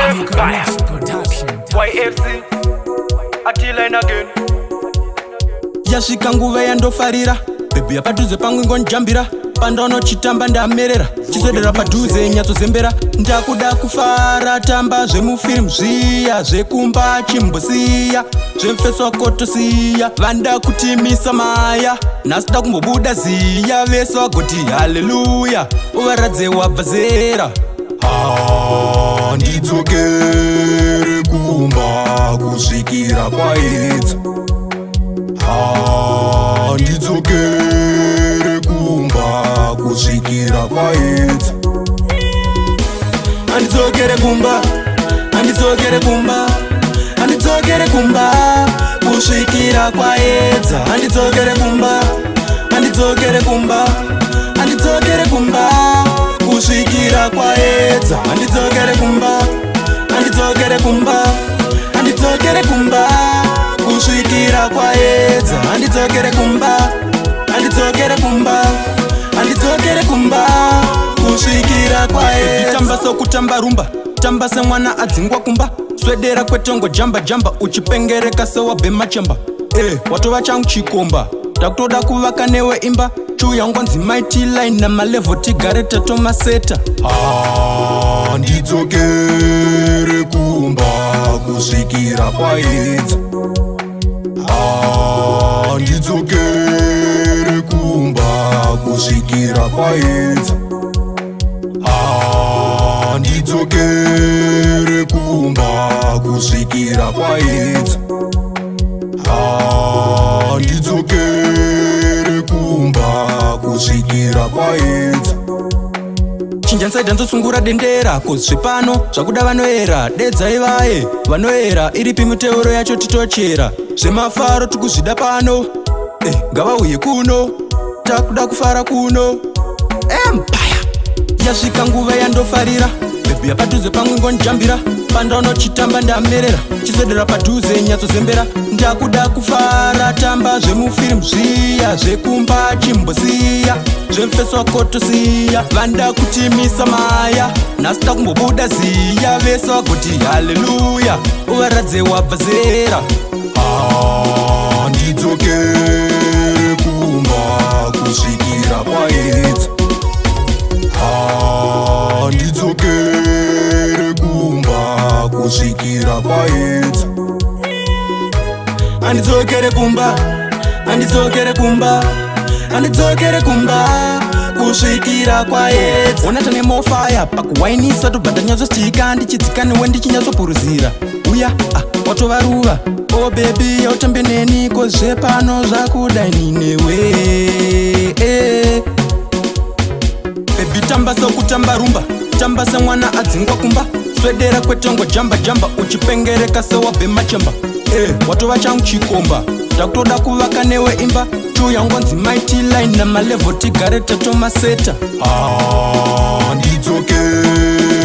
Empire YFC Atila again. Yasvika nguva yandofarira bebhi yapadhuze pangu ngonjambira pandaona chitamba ndamerera chiswedera padhuze nyatsozembera ndakuda kufara tamba zvemufilmu zviya zvekumba chimbosiya zvemufeso kotosiya vanda kutimisa maya nhasi da kumbobuda ziya vese vagoti haleluya uvaradze wabva zera ndidzokere kumba kusvikira kwaedza ndidzokere kumba kusvikira kwaedza Andidzokere kumba andidzokere kumba andidzokere kumba kusvikira kwaedza andidzokere kumba andidzokere kumba andidzokere kumba kusvikira kwaedza andidzokere kumba andidzokere kumba andidzokere kumba kusvikira kwaedza andidzokere kumba andidzokere kumba andidzokere kumba kusvikira kwaedza tamba sokutamba rumba tamba semwana adzingwa kumba swedera kwetongo jamba jamba uchipengereka sewabhema chamba watova changu chikomba takutoda kuvaka newe imba chuyangwa nzimaiti line namalevo tigare tatomaseta ndidzokere kumba kusvikira kwaedza ndidzokere kumba kusvikira kwaedza ndidzokere kumba kusvikira kwaedza ndidzokere kumba kusvikira kwaedza chinjansaidha nzosungura dendera kozvepano zvakuda vanoera dedzai vaye vanoera iripi miteuro yacho titochera zvemafaro tikuzvida pano ngavauye kuno takuda kufara kuno empire yasvika nguva yandofarira bebhi yapadhuze pamwe ngonjambira pandaona chitamba ndamerera chiswedera padhuze nyatsozembera ndakuda kufara tamba zvemufilmu zviya zvekumba chimbosiya zvemufeso kotosiya vanda kutimisa maya nhasi da kumbobuda ziya vese vagoti haleluya uvaradze wabva zera ndidzokere kumba kusvikira kwaedza ndidzokere kumba kusvikira kwaedza andidzokere kumba andidzokere kumba andidzokere kumba kusvikira kwaedza ona tane mofaya pakuwainisa tobva nyatsostika ndichidzika newe ndichinyatsopuruzira uya watova ruva bebhi yautambe neni kozvepano zvakudai ninewe bebhi tamba sokutamba rumba tamba semwana adzingwa kumba swedera kwetongo jamba jamba uchipengereka sewabhema chamba watova changu chikomba takutoda kuvaka newe imba chuyangwa nzimaiti line namalevo tigare tatomaseta ndidzokere